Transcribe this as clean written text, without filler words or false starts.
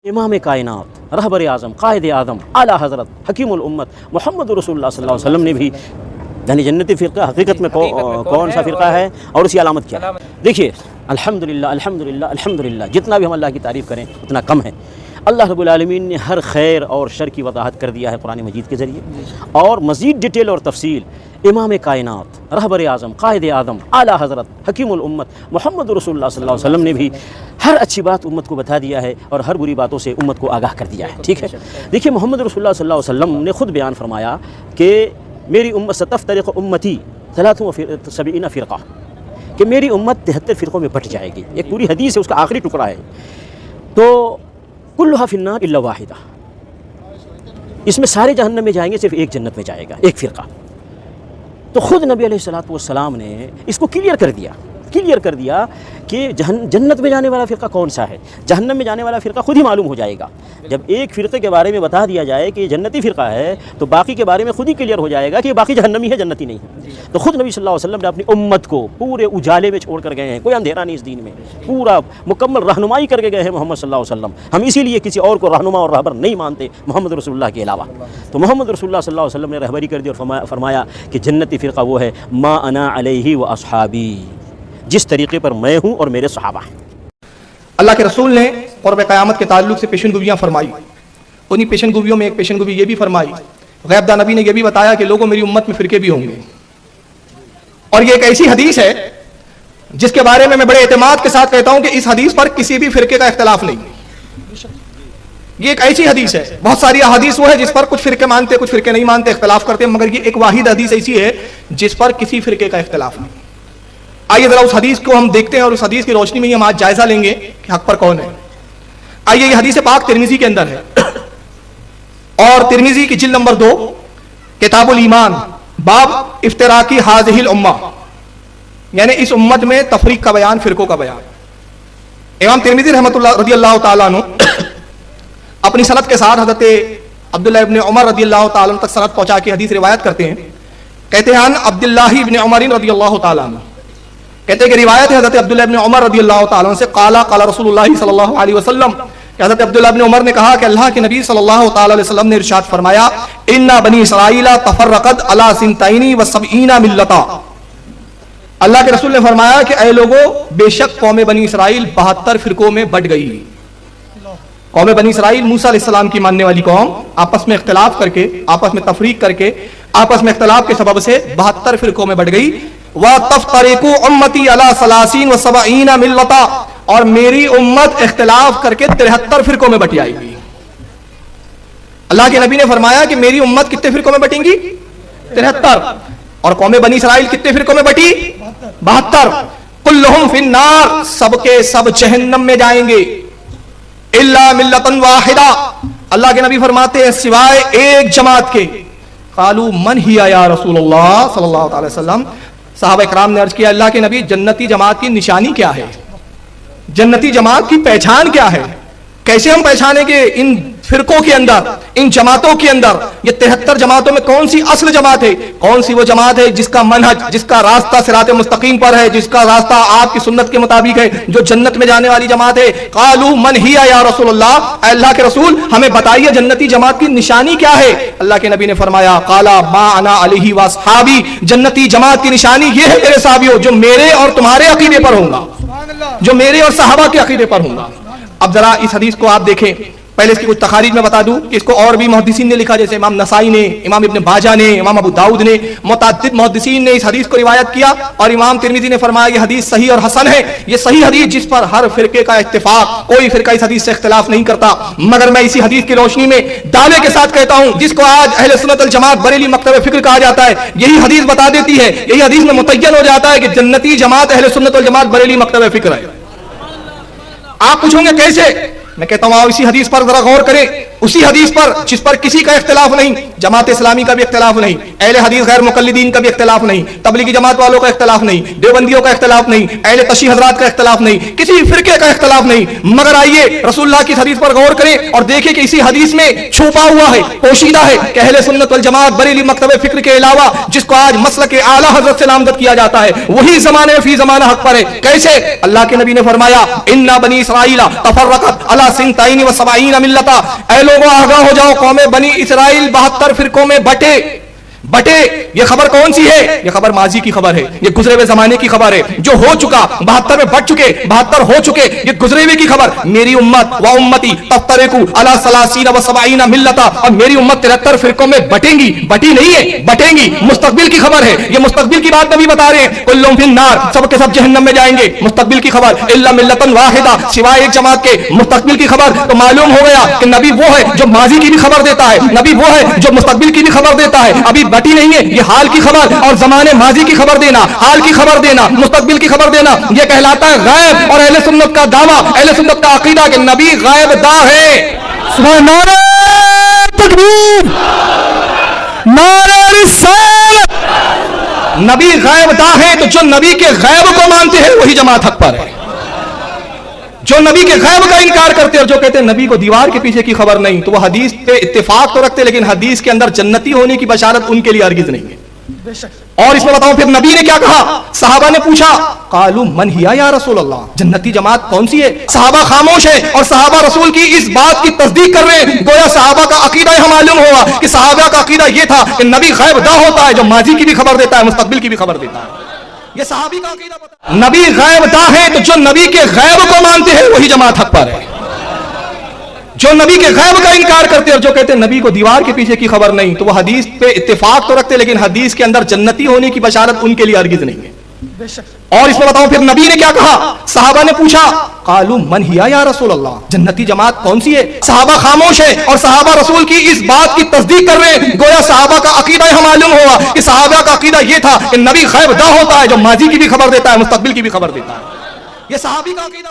इमाम कायनात रहबर आज़म कायद आदम आला हज़रत हकीमुल उम्मत मोहम्मद रसूलुल्लाह सल्लल्लाहु अलैहि वसल्लम ने भी यानी जन्नती फ़िरक़ा हकीकत में कौन सा फ़िरक़ा है और उसकी अलामत क्या है। देखिए अल्हम्दुलिल्लाह अल्हम्दुलिल्लाह अल्हम्दुलिल्लाह, जितना भी हम अल्लाह की तारीफ़ करें उतना कम है। अल्लाह रब्बुल आलमीन ने हर खैर और शर की वज़ाहत कर दिया है कुरान मजीद के ज़रिए, और मज़ीद डिटेल और तफसील इमाम कायनात रहबर आज़म कायद आदम आला हज़रत हकीमुल उम्मत मोहम्मद रसूलुल्लाह सल्लल्लाहु अलैहि वसल्लम ने भी हर अच्छी बात उम्मत को बता दिया है और हर बुरी बातों से उम्मत को आगाह कर दिया है। ठीक है, देखिए मोहम्मद रसूलुल्लाह सल्लल्लाहु अलैहि वसल्लम ने ख़ुद बयान फरमाया कि मेरी उम्मत सतफ्तरिक़ उम्मती 73 फ़िरक़ा, कि मेरी उम्मत 73 फ़िरक़ों में बट जाएगी। एक पूरी हदीस है, उसका आखिरी टुकड़ा है। तो कुल्लुहा फिन्नार इल्ला वाहिदा, इसमें सारे जहन्नम में जाएंगे, सिर्फ एक जन्नत में जाएगा, एक फ़िरक़ा। तो ख़ुद नबी अलैहिस्सलातु वस्सलाम ने इसको क्लियर कर दिया कि जन्नत में जाने वाला फ़िरक़ा कौन सा है, जहन्नम में जाने वाला फ़िरक़ा खुद ही मालूम हो जाएगा। जब एक फ़िरक़े के बारे में बता दिया जाए कि जन्नती फ़िरक़ा है, तो बाकी के बारे में खुद ही क्लियर हो जाएगा कि बाकी जहन्नमी है, जन्नती नहीं है। तो ख़ुद नबी सल्लल्लाहु अलैहि वसल्लम ने अपनी उम्मत को पूरे उजाले में छोड़ कर गए हैं, कोई अंधेरा नहीं इस दीन में, पूरा मुकम्मल रहनुमाई करके गए हैं मोहम्मद सल्लल्लाहु अलैहि वसल्लम। हम इसीलिए किसी और को रहनुमा और रहबर नहीं मानते मोहम्मद रसूलुल्लाह के अलावा। तो मोहम्मद रसूलुल्लाह सल्लल्लाहु अलैहि वसल्लम ने रहबरी कर दी और फरमाया कि जन्नती फ़िरक़ा वो है मा अना अलैहि व अस्हाबी, जिस तरीक़े पर मैं हूँ और मेरे सहाबा हैं। अल्लाह के रसूल ने क़ुर्ब क़यामत के ताल्लुक़ से पेशनगोइयाँ फरमाई। उन्हीं पेशनगोइयों में एक पेशनगोई ये भी फरमाई, ग़ैबदा नबी ने यह भी बताया कि लोगों मेरी उम्मत में फ़िरके भी होंगे। और ये एक ऐसी हदीस है जिसके बारे में मैं बड़े एतमाद के साथ कहता हूँ कि इस हदीस पर किसी भी फ़िरके का इख्तिलाफ नहीं। ये एक ऐसी हदीस है, बहुत सारी हदीस वो है जिस पर कुछ फ़िरके मानते, कुछ फ़िरके नहीं मानते, इख्तिलाफ करते, मगर ये एक वाहिद हदीस ऐसी है जिस पर किसी फ़िरके का इख्तिलाफ नहीं। आइए जरा उस हदीस को हम देखते हैं और उस हदीस की रोशनी में हम आज जायजा लेंगे कि हक पर कौन है। आइए, ये हदीस पाक तिरमिज़ी के अंदर है और तिरमिज़ी की जिल्द नंबर 2 किताबुल ईमान बाब इफ्तिराकी हाज़िहिल उम्मा, यानी इस उम्मत में तफरीक का बयान, फिरकों का बयान। इमाम तिरमिज़ी रहमतुल्लाह रज़ियल्लाहु ताला अन्हु अपनी सनद के साथ हज़रत अब्दुल्लाह इब्न उमर रज़ियल्लाहु ताला अन्हु तक सनद पहुंचा के हदीस रिवायत करते हैं। कहते हैं अब्दुल्लाह इब्न उमर रज़ियल्लाहु ताला अन्हु, कहते हैं कि रिवायत है हज़रत अब्दुल्लाह इब्न उमर रज़ियल्लाहु ताला अन्हु से, काला काला रसूलुल्लाह सल्लल्लाहु अलैहि वसल्लम, हज़रत अब्दुल्लाह इब्न उमर ने कहा कि अल्लाह के नबी सल्लल्लाहु ताला अलैहि वसल्लम ने इरशाद फरमाया, इन्ना बनी इसराइला तफर्रक़त अला सिंतैनी व सबईना मिल्लता। अल्लाह के रसूल ने फरमाया कि ऐ लोगों, बेशक कौम बनी इसराइल 72 फ़िरकों में बट गई। कौम बनी इसराइल मूसा अलैहिस्सलाम की मानने वाली कौम आपस में इख्तिलाफ करके, आपस में तफरीक करके, आपस में इख्तिलाफ के सबब से 72 फ़िरकों में बट गई। व तफ्तरिकु उम्मती अला सलासीन व सबईना मिल्लता, और मेरी उम्मत इख्तिलाफ करके 73 फ़िरकों में बट जाएगी। अल्लाह के नबी ने फरमाया कि मेरी उम्मत कितने फ़िरकों में बटेंगी? 73। और कौम बनी इसराइल कितने फ़िरकों में बटी? 72। कुल्लुहुम फिन्नार, सबके सब जहन्नम में जाएंगे, इल्ला मिल्लतन वाहिदा, अल्लाह के नबी फरमाते हैं सिवाय एक जमात के। कालू मन हिया या रसूलुल्लाह सल्लल्लाहु अलैहि वसल्लम, सहाबा इकराम ने अर्ज किया, अल्लाह के नबी जन्नती जमात की निशानी क्या है, जन्नती जमात की पहचान क्या है, कैसे हम पहचानेंगे इन फिरकों के अंदर, इन जमातों के अंदर, ये 73 जमातों में कौन सी असल जमात है, कौन सी वो जमात है जिसका मनहज, जिसका रास्ता सिराते मुस्तकीम पर है, जिसका रास्ता आपकी सुन्नत के मुताबिक है, जो जन्नत में जाने वाली जमात है। कालू मन हिया या रसूलुल्लाह, अल्लाह के रसूल हमें बताइए जन्नती जमात की निशानी क्या है। अल्लाह के नबी ने फरमाया, काला मा अना अलैहि व अस्हाबी, जन्नती जमात की निशानी ये है मेरे साहबियों, जो मेरे और तुम्हारे अकीदे पर होगा, जो मेरे और सहाबा के अकीदे पर होगा। अब जरा इस हदीस को आप देखें, पहले इसकी कुछ तखारीज में बता दूं कि इसको और भी मुहद्दिसीन ने लिखा, जैसे इमाम नसाई ने, इमाम इब्न बाजा ने, इमाम अबू दाऊद ने, मुतअद्दिद मुहद्दिसीन ने इस हदीस को रिवायत किया और इमाम तिरमिज़ी ने फरमाया ये हदीस सही और हसन है। ये सही हदीस जिस पर हर फिरके का इत्तिफाक, कोई फिरका इस हदीस से इख्तिलाफ नहीं करता। मगर मैं इसी हदीस की रोशनी में दावे के साथ कहता हूं, जिसको आज अहले सुन्नत वल जमात बरेली मकतब फिक्र कहा जाता है, यही हदीस बता देती है, यही हदीस में मुतय्यन हो जाता है कि जन्नती जमात अहले सुन्नत वल जमात बरेली मकतब फिक्र है। आप पूछोगे कैसे? मैं कहता हूं आओ इसी हदीस पर जरा गौर करें। उसी हदीस पर जिस पर किसी का इख्तिलाफ नहीं, जमात इस्लामी का भी इख्तिलाफ नहीं, अहले हदीस गैर मुकल्लिदीन का भी इख्तिलाफ नहीं, तबलीगी जमात वालों का इख्तिलाफ नहीं, देवबंदियों का इख्तिलाफ नहीं, अहले तशी हजरात का इख्तिलाफ नहीं, किसी फिरके का इख्तिलाफ नहीं। मगर आइए रसूलुल्लाह की हदीस पर गौर करें और देखें कि इसी हदीस में छुपा हुआ है, पोशीदा है कि अहले सुन्नत वल जमात बरेली मकतब फिक्र के अलावा जिसको आज मसलक आला हजरत से नामजद किया जाता है, वही जमाने फी जमाना हक पर है। कैसे? अल्लाह के नबी ने फरमाया, इन्ना बनी इसराइला तफर्रकत अला सिंताइन व सबईन मिल्लता, ऐ लोगों आगाह हो जाओ, कौम बनी इसराइल 72 फिरकों में बटे। ये खबर कौन सी है? ये खबर माजी की खबर है, ये गुजरे हुए जमाने की खबर है, जो हो चुका 72 में बट चुके, 72 हो चुके, ये गुजरे हुए की खबर। मेरी उम्मत व उम्मती तफ्तरिकु अला सलासीन व सबईन मिल्लता, और मेरी उम्मत 73 फिरकों में बटेंगी। बटी नहीं है, बटेंगी। मुस्तकबिल की खबर है, ये मुस्तकबिल की बात नबी बता रहे हैं। कुल्लुम फिन्नार, सब के सब जहन्नम में जाएंगे। मुस्तकबिल की खबर, इल्ला मिल्लतन वाहिदा, सिवाय एक जमात के। मुस्तकबिल की खबर तो मालूम हो गया कि नबी वो है जो माजी की भी खबर देता है, नबी वो है जो मुस्तकबिल की भी खबर देता है। अभी बटी नहीं है, ये हाल की खबर और जमाने माजी की खबर देना, हाल की खबर देना, मुस्तकबिल की खबर देना, ये कहलाता है गैब। और अहले सुन्नत का दावा, अहले सुन्नत का अकीदा कि नबी गैब दा है। सुभान नारे तकबीर, नारे रिसालत। नबी गैब दा है, तो जो नबी के गैब को मानते हैं वही जमात हक पर है। जो नबी के गैब का इनकार करते हैं और जो कहते हैं नबी को दीवार के पीछे की खबर नहीं, तो वो हदीस पे इत्तेफाक तो रखते, लेकिन हदीस के अंदर जन्नती होने की बशारत उनके लिए हरगिज नहीं है। और इसमें बताऊं फिर नबी ने क्या कहा? सहाबा ने पूछा, कालू मन हिया या रसूल अल्लाह, जन्नती जमात कौन सी है? सहाबा खामोश है और सहाबा रसूल की इस बात की तस्दीक कर रहे हैं। गोया सहाबा का अकीदा यह मालूम हुआ कि सहाबा का अकीदा यह था कि नबी गैब दा होता है, जो माजी की भी खबर देता है, मुस्तकबिल की भी खबर देता है। ये सहाबी का अकीदा पता। नबी गैब दा है, तो जो नबी के गैब को मानते हैं वही जमात हक पर है। जो नबी के गैब का इनकार करते हैं और जो कहते हैं नबी को दीवार के पीछे की खबर नहीं, तो वो हदीस पे इत्तेफाक तो रखते, लेकिन हदीस के अंदर जन्नती होने की बशारत उनके लिए हरगिज नहीं है। और इसमें बताऊं फिर नबी ने क्या कहा? सहाबा ने पूछा, कालू मन हिया या रसूल अल्लाह, जन्नती जमात कौन सी है? सहाबा खामोश है और सहाबा रसूल की इस बात की तस्दीक कर रहे हैं। गोया सहाबा का अकीदा यह मालूम हुआ कि सहाबा का अकीदा यह था कि नबी गैब दा होता है, जो माजी की भी खबर देता है, मुस्तकबिल की भी खबर देता है। ये सहाबी का अकीदा